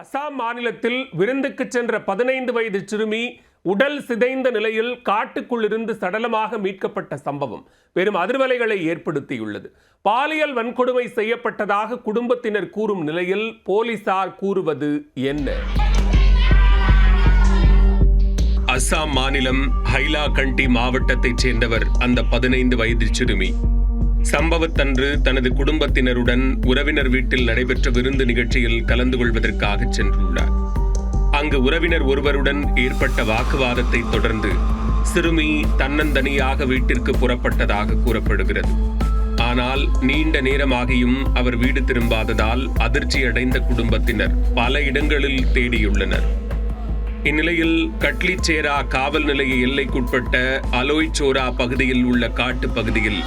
அசாம் மாநிலத்தில் விருந்துக்கு சென்ற 15 வயது சிறுமி உடல் சிதைந்த நிலையில் காட்டுக்குள் இருந்து சடலமாக மீட்கப்பட்ட சம்பவம் பெரும் அதிர்வலைகளை ஏற்படுத்தியுள்ளது. பாலியல் வன்கொடுமை செய்யப்பட்டதாக குடும்பத்தினர் கூறும் நிலையில் போலீசார் கூறுவது என்ன? அசாம் மாநிலம் ஹைலாகண்டி மாவட்டத்தைச் சேர்ந்தவர் அந்த 15 வயது சிறுமி. சம்பவத்தன்று தனது குடும்பத்தினருடன் உறவினர் வீட்டில் நடைபெற்ற விருந்து நிகழ்ச்சியில் கலந்து கொள்வதற்காக சென்றுள்ளார். அங்கு உறவினர் ஒருவருடன் ஏற்பட்ட வாக்குவாதத்தை தொடர்ந்து சிறுமி தன்னந்தனியாக வீட்டிற்கு புறப்பட்டதாக கூறப்படுகிறது. ஆனால் நீண்ட நேரமாகியும் அவர் வீடு திரும்பாததால் அதிர்ச்சியடைந்த குடும்பத்தினர் பல இடங்களில் தேடியுள்ளனர். இந்நிலையில் கட்லிச்சேரா காவல் நிலைய எல்லைக்குட்பட்ட அலோய்சோரா பகுதியில் உள்ள காட்டு பகுதியில்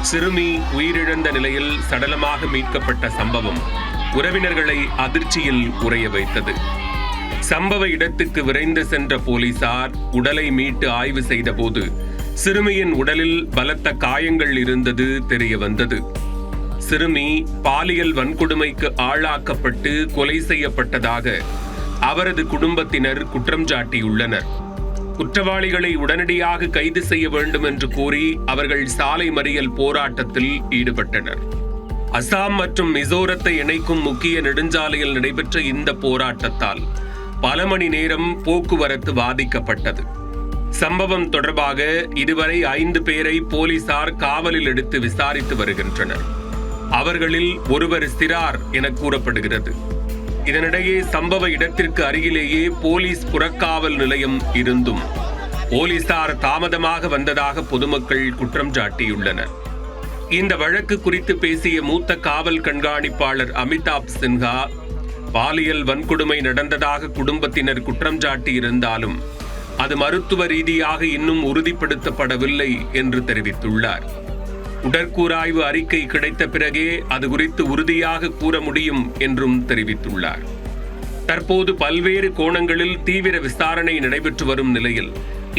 சிறுமி உயிரிழந்த நிலையில் சடலமாக மீட்கப்பட்ட சம்பவம் உறவினர்களை அதிர்ச்சியில் உறைய வைத்தது. சம்பவ இடத்துக்கு விரைந்து சென்ற போலீசார் உடலை மீட்டு ஆய்வு செய்தபோது சிறுமியின் உடலில் பலத்த காயங்கள் இருந்தது தெரிய வந்தது. சிறுமி பாலியல் வன்கொடுமைக்கு ஆளாக்கப்பட்டு கொலை செய்யப்பட்டதாக அவரது குடும்பத்தினர் குற்றம் சாட்டியுள்ளனர். குற்றவாளிகளை உடனடியாக கைது செய்ய வேண்டும் என்று கூறி அவர்கள் சாலை மறியல் போராட்டத்தில் ஈடுபட்டனர். அசாம் மற்றும் மிசோரத்தை இணைக்கும் முக்கிய நெடுஞ்சாலையில் நடைபெற்ற இந்த போராட்டத்தால் பல மணி நேரம் போக்குவரத்து பாதிக்கப்பட்டது. சம்பவம் தொடர்பாக இதுவரை 5 பேரை போலீசார் காவலில் எடுத்து விசாரித்து வருகின்றனர். அவர்களில் ஒருவர் சிறார் என கூறப்படுகிறது. இதனிடையே சம்பவ இடத்திற்கு அருகிலேயே போலீஸ் புறக்காவல் நிலையம் இருந்தும் போலீசார் தாமதமாக வந்ததாக பொதுமக்கள் குற்றம் சாட்டியுள்ளனர். இந்த வழக்கு குறித்து பேசிய மூத்த காவல் கண்காணிப்பாளர் அமிதாப் சின்ஹா, பாலியல் வன்கொடுமை நடந்ததாக குடும்பத்தினர் குற்றம் சாட்டி இருந்தாலும் அது மருத்துவ ரீதியாக இன்னும் உறுதிப்படுத்தப்படவில்லை என்று தெரிவித்துள்ளார். உடற்கூறாய்வு அறிக்கை கிடைத்த பிறகே அது குறித்து உறுதியாக கூற முடியும் என்றும் தெரிவித்துள்ளார். தற்போது பல்வேறு கோணங்களில் தீவிர விசாரணை நடைபெற்று வரும் நிலையில்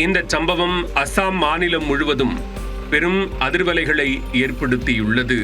இந்த சம்பவம் அசாம் மாநிலம் முழுவதும் பெரும் அதிர்வலைகளை ஏற்படுத்தியுள்ளது.